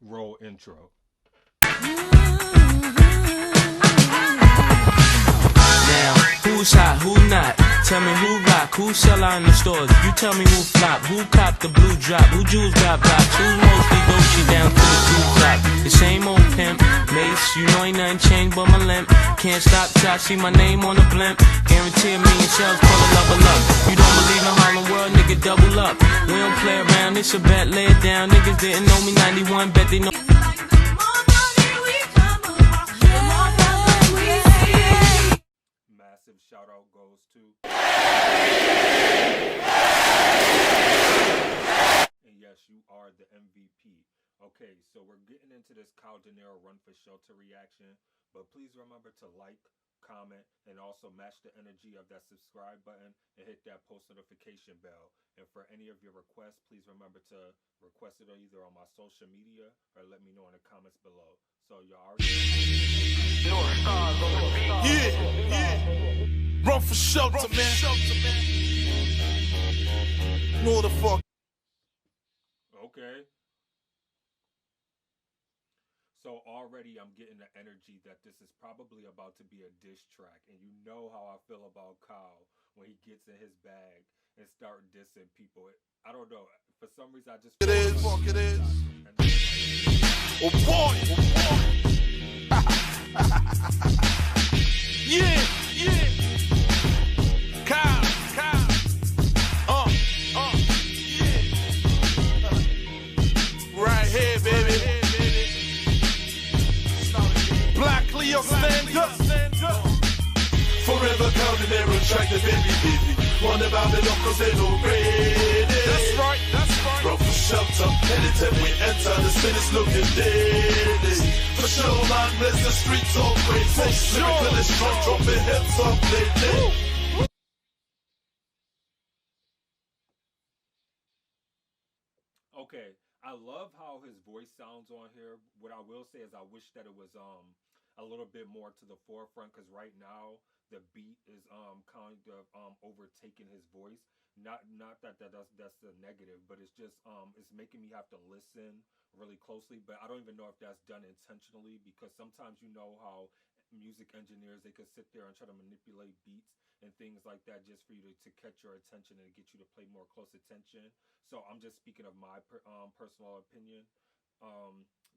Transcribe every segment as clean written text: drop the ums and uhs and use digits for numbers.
Roll intro. Now, who's hot, who not? Tell me who rock, who sell out in the stores? You tell me who flop, who cop the blue drop, who jewels got blocks, who's mostly Gucci down to the blue top. The same old pimp, Mace, you know ain't nothing changed but my limp. Can't stop till I see my name on the blimp. Guarantee a million shells, call it level up. You don't believe in Harlem World, nigga, double up. We don't play around, it's a bet, lay it down. Niggas didn't know me 91, bet they know. Massive shout out goes to. And yes, you are the MVP. Okay, so we're getting into this Kao Denero Run for Shelter reaction, but please remember to like, comment, and also match the energy of that subscribe button and hit that post notification bell. And for any of your requests, please remember to request it either on my social media or let me know in the comments below. So y'all already Yeah. Run for shelter, man. Know the fuck. Okay. So already I'm getting the energy that this is probably about to be a diss track. And you know how I feel about Kao when he gets in his bag and start dissing people. I don't know. For some reason I just It is, fuck it is. Oh boy, oh boy. Yeah, yeah. Kao, yeah. Right here, baby. Black Leo, stand up. Forever Kao Denero, track the baby. One about the locals, they know ready. That's right, that's right. Run for shelter, anytime we enter, the city's looking deadly. For sure, man, bless the streets all crazy. Lyrical is strong, dropping hits up lately. Okay, I love how his voice sounds on here. What I will say is I wish that it was a little bit more to the forefront, because right now the beat is kind of overtaking his voice. Not that that's a negative, but it's just it's making me have to listen really closely. But I don't even know if that's done intentionally, because sometimes you know how music engineers, they could sit there and try to manipulate beats and things like that just for you to catch your attention and get you to pay more close attention. So I'm just speaking of my personal opinion.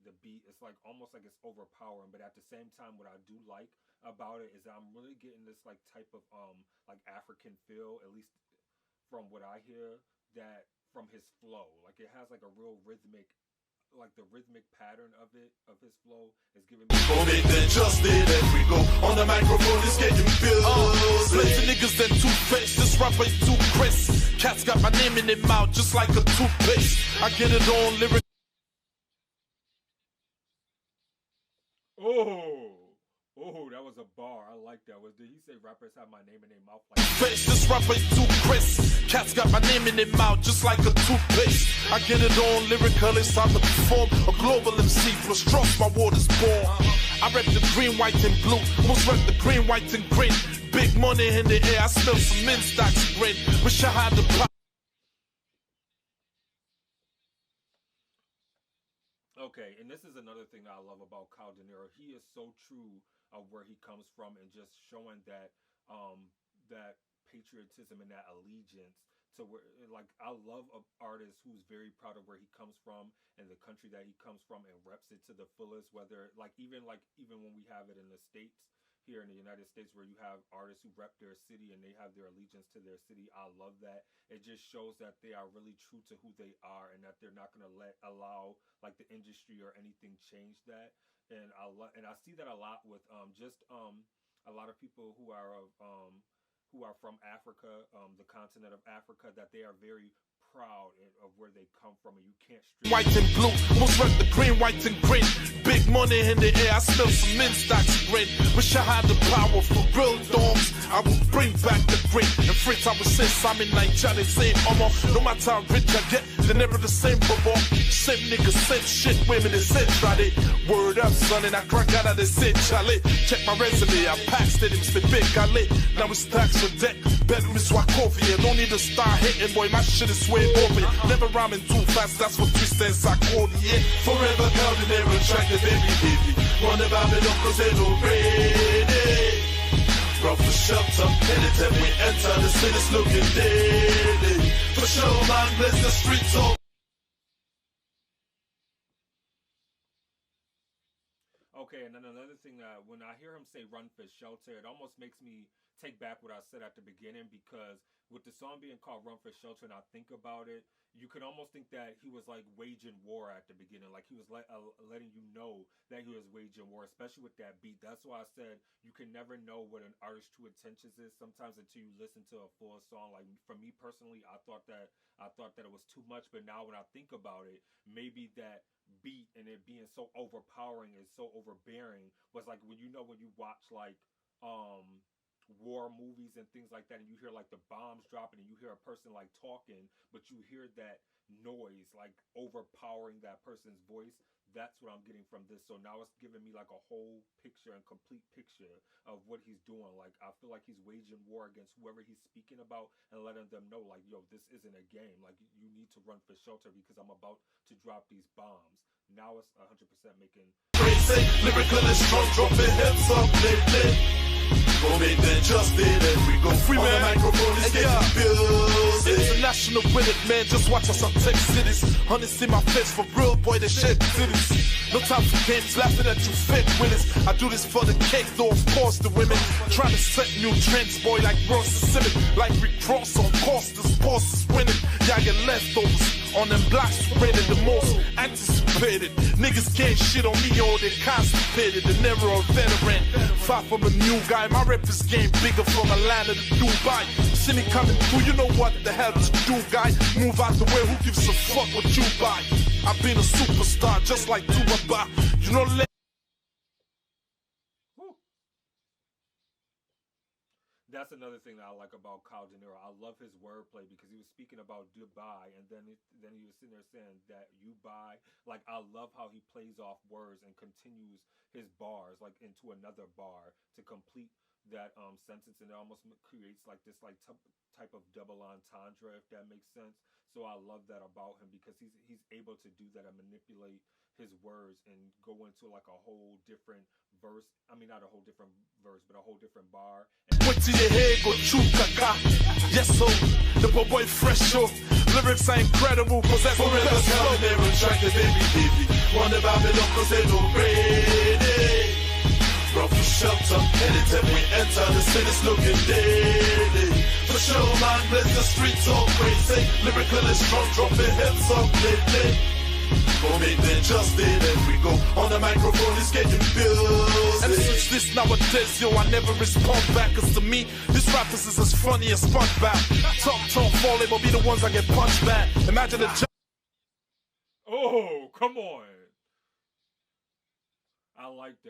The beat is like almost like it's overpowering, but at the same time, what I do like about it is I'm really getting this like type of like African feel, at least from what I hear, that from his flow. Like it has like a real rhythmic, like the rhythmic pattern of it, of his flow is giving me. Go make the just it and we go on the microphone, it's getting filled. Plenty niggas that two-faced, this rapper ain't too crisp. Cats got my name in their mouth just like a toothpaste. I get it on lyric. Oh, that was a bar. I like that. Did he say rappers have my name in their mouth like Face, this rapper ain't too crisp. Cats got my name in their mouth just like a toothpaste. I get it on lyrical, it's time to perform. A global MC, plus trust my waters born. I rep the green, white, and blue. Most rep the green, white, and green. Big money in the air, I smell some mint stocks grin. Wish I had the power. Okay, and this is another thing that I love about Kao Denero. He is so true of where he comes from, and just showing that that patriotism and that allegiance to where, like, I love an artist who's very proud of where he comes from and the country that he comes from and reps it to the fullest. Whether like even when we have it in the States, here in the United States, where you have artists who rep their city and they have their allegiance to their city. I love that. It just shows that they are really true to who they are, and that they're not going to allow like the industry or anything change that. And I see that a lot with a lot of people who are from Africa, the continent of Africa, that they are very proud of where they come from, and you can't strip white and blue, most rep the green, white, and green. Big money in the air, I smell some mint stocks grin. Wish I had the power for real dogs. I will bring back the great. And Fritz, I will say Simon Niger, they say no matter how rich I get, they're never the same bubble. Same niggas, same shit, women, they say try they. Word up, son, and I crack out of the say Charlie. Check my resume, I passed it, it's the big galley. Now it's tax for deck, bedroom is Wachovia. Don't need to start hitting, boy, my shit is way over. Never rhyming too fast, that's what twist and Sarkodi, yeah. Forever Kao Denero, track the baby. Wanna Babylon cause they no ready. Bro, for shelter, anytime we enter, the city's looking deadly. For sure, man, bless the streets all. Okay, and then another thing that when I hear him say run for shelter, it almost makes me take back what I said at the beginning, because with the song being called Run for Shelter and I think about it, you could almost think that he was like waging war at the beginning, like he was letting you know that he was waging war, especially with that beat. That's why I said you can never know what an artist's true intentions is sometimes until you listen to a full song. Like for me personally, I thought that it was too much, but now when I think about it, maybe that beat and it being so overpowering and so overbearing was like when you watch like war movies and things like that, and you hear like the bombs dropping and you hear a person like talking, but you hear that noise like overpowering that person's voice. That's what I'm getting from this. So now it's giving me like a whole picture and complete picture of what he's doing. Like I feel like he's waging war against whoever he's speaking about and letting them know like, yo, this isn't a game. Like you need to run for shelter because I'm about to drop these bombs. Now it's 100% making crazy. Lyrical is strong, dropping hits up lately. Go make the just did it. We go free, man. The microphone is getting bills. International with it, man. Just watch us on tech cities. Honey, see my face for real, boy. They shed cities. No time for games, laughing at you fake winners. I do this for the cake, though, of course, the women. Trying to set new trends, boy, like Ross Civic. Like Rick Ross on course, this boss is winning. Y'all get leftovers on them blocks rated the most anticipated. Niggas can't shit on me, or they constipated. The never a veteran. Far from a new guy, my rep is game bigger from Atlanta to Dubai. See me coming through, you know what the hell to do, guy. Move out the way, who gives a fuck what you buy? I've been a superstar, just like Tuba. You know, that's another thing that I like about Kao Denero. I love his wordplay because he was speaking about Dubai, and then he was sitting there saying that you buy. Like I love how he plays off words and continues his bars like into another bar to complete that sentence, and it almost creates like this like type of double entendre, if that makes sense. So I love that about him because he's able to do that and manipulate his words and go into like a whole different verse. I mean, not a whole different verse, but a whole different bar. What to your head go chukaka? Yes, so the boy fresh show. Lyrics are incredible, cause that's forever the best flow. They will track the baby. Wanna Babylon cause they no ready. Bro, for shelter, anytime we enter, the city's looking deadly. For sure, man, bless the streets all crazy. Lyrical is strong, dropping hits up lately. Go make the just did it. We go on the microphone, it's getting bills. And since this nowadays, yo, I never respond back. Cause to me, this rappers is as funny as SpongeBob. Talk, falling, but be the ones that get punched back. Imagine the oh, come on. I like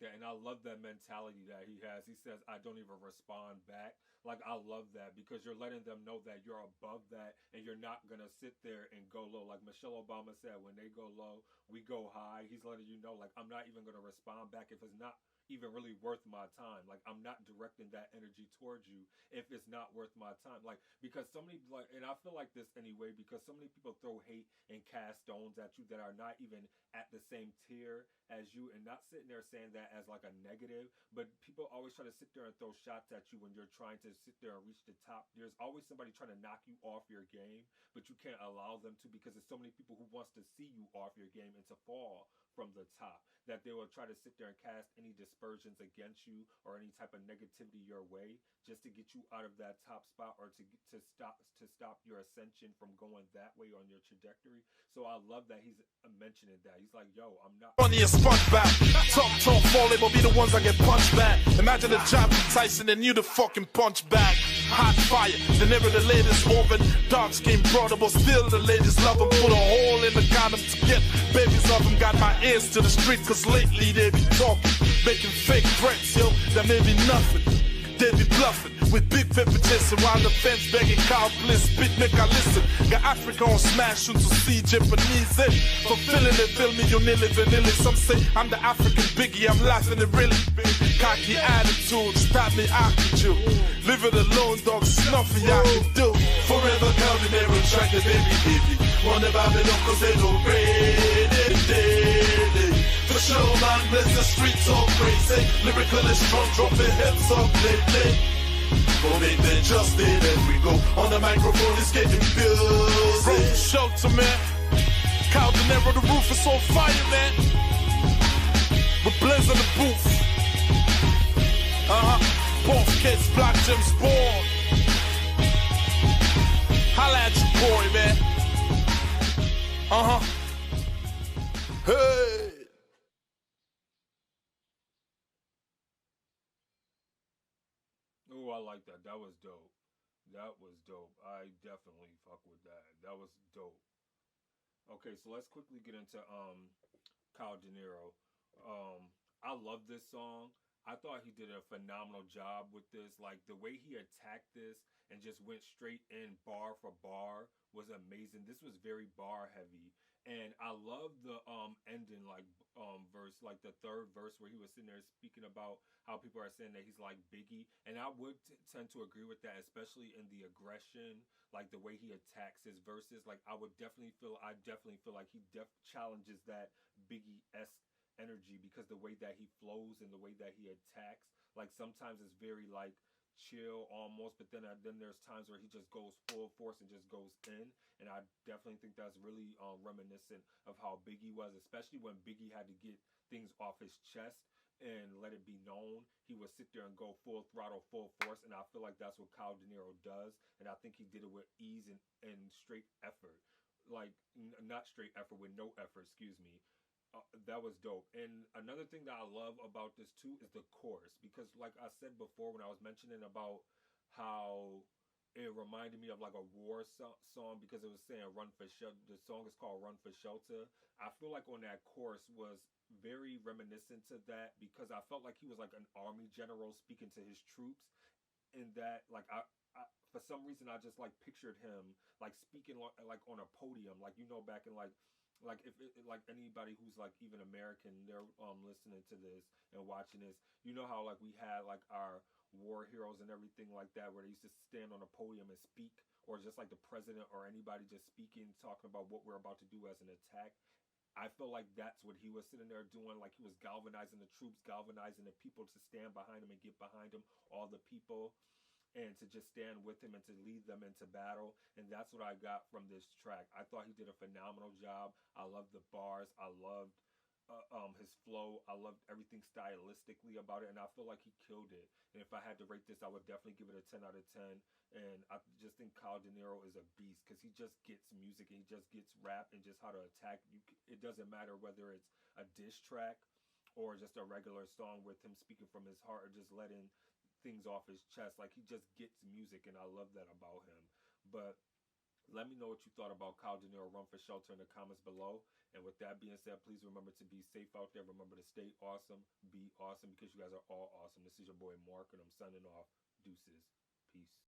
that, and I love that mentality that he has. He says, I don't even respond back. Like, I love that because you're letting them know that you're above that and you're not going to sit there and go low. Like Michelle Obama said, when they go low, we go high. He's letting you know, like, I'm not even going to respond back if it's not even really worth my time. Like, I'm not directing that energy towards you if it's not worth my time. Like, because so many, like, and I feel like this anyway, because so many people throw hate and cast stones at you that are not even at the same tier as you, and not sitting there saying that as like a negative, but people always try to sit there and throw shots at you when you're trying to sit there and reach the top. There's always somebody trying to knock you off your game, but you can't allow them to, because there's so many people who wants to see you off your game and to fall from the top, that they will try to sit there and cast any dispersions against you or any type of negativity your way just to get you out of that top spot or to stop your ascension from going that way on your trajectory. So I love that he's mentioning that. He's like, yo, I'm not funny as SpongeBob. Talk, falling, but be the ones that get punched back. Imagine the job Tyson and you the fucking punch back. Hot fire, the never the latest open. Dark skin brother, but still the ladies love him. Put a hole in the condom to get babies of him. Got my ears to the street, cause lately they be talking, making fake threats, yo, that may be nothing. They be bluffing with big pepper chasing while the fans begging cow bliss. Spit make I listen. Got Africa on smash to see Japanese. Fulfilling it, feel me, you nearly vanilla. Some say I'm the African Biggie, I'm laughing it really. Cocky attitude, stop me, I can do. Leave it alone, dog, snuffy, I can do. Forever Kao Denero track the baby baby. Wanna Babylon cause they don't ready. For show man, bless the streets all crazy. Lyrical is strong, dropping heads up lately. But they just did it, we go. On the microphone, it's getting busy. Bro, shelter, man. Kao Denero, the roof is on fire, man. With Blaze in the booth. Both kids, Black Gems born. Holla at your boy, man. Hey. Oh, I like that. That was dope. That was dope. I definitely fuck with that. That was dope. Okay, so let's quickly get into Kao Denero. I love this song. I thought he did a phenomenal job with this. Like the way he attacked this and just went straight in bar for bar was amazing. This was very bar heavy. And I love the ending like verse, like the third verse where he was sitting there speaking about how people are saying that he's like Biggie. And I would tend to agree with that, especially in the aggression, like the way he attacks his verses. Like I definitely feel like he challenges that Biggie-esque energy because the way that he flows and the way that he attacks, like sometimes it's very like chill almost, but then there's times where he just goes full force and just goes in, and I definitely think that's really reminiscent of how Biggie was, especially when Biggie had to get things off his chest and let it be known. He would sit there and go full throttle, full force, and I feel like that's what Kao Denero does, and I think he did it with ease and straight effort, like not straight effort, with no effort, excuse me. That was dope. And another thing that I love about this too is the chorus, because like I said before when I was mentioning about how it reminded me of like a war song because it was saying run for shelter. The song is called Run for Shelter. I feel like on that chorus was very reminiscent to that because I felt like he was like an army general speaking to his troops, in that like I for some reason I just like pictured him like speaking like on a podium, like back in like if like anybody who's like even American, they're listening to this and watching this, how like we had like our war heroes and everything like that, where they used to stand on a podium and speak, or just like the president or anybody just speaking, talking about what we're about to do as an attack. I feel like that's what he was sitting there doing. Like he was galvanizing the troops, galvanizing the people to stand behind him and get behind him, all the people, and to just stand with him and to lead them into battle. And that's what I got from this track. I thought he did a phenomenal job. I loved the bars. I loved his flow. I loved everything stylistically about it, and I feel like he killed it. And if I had to rate this, I would definitely give it a 10 out of 10. And I just think Kao Denero is a beast because he just gets music and he just gets rap and just how to attack. It doesn't matter whether it's a diss track or just a regular song with him speaking from his heart or just letting things off his chest. Like he just gets music, and I love that about him. But let me know what you thought about Kao Denero Run for Shelter in the comments below. And with that being said, please remember to be safe out there. Remember to stay awesome, be awesome, because you guys are all awesome. This is your boy Mark, and I'm signing off. Deuces. Peace.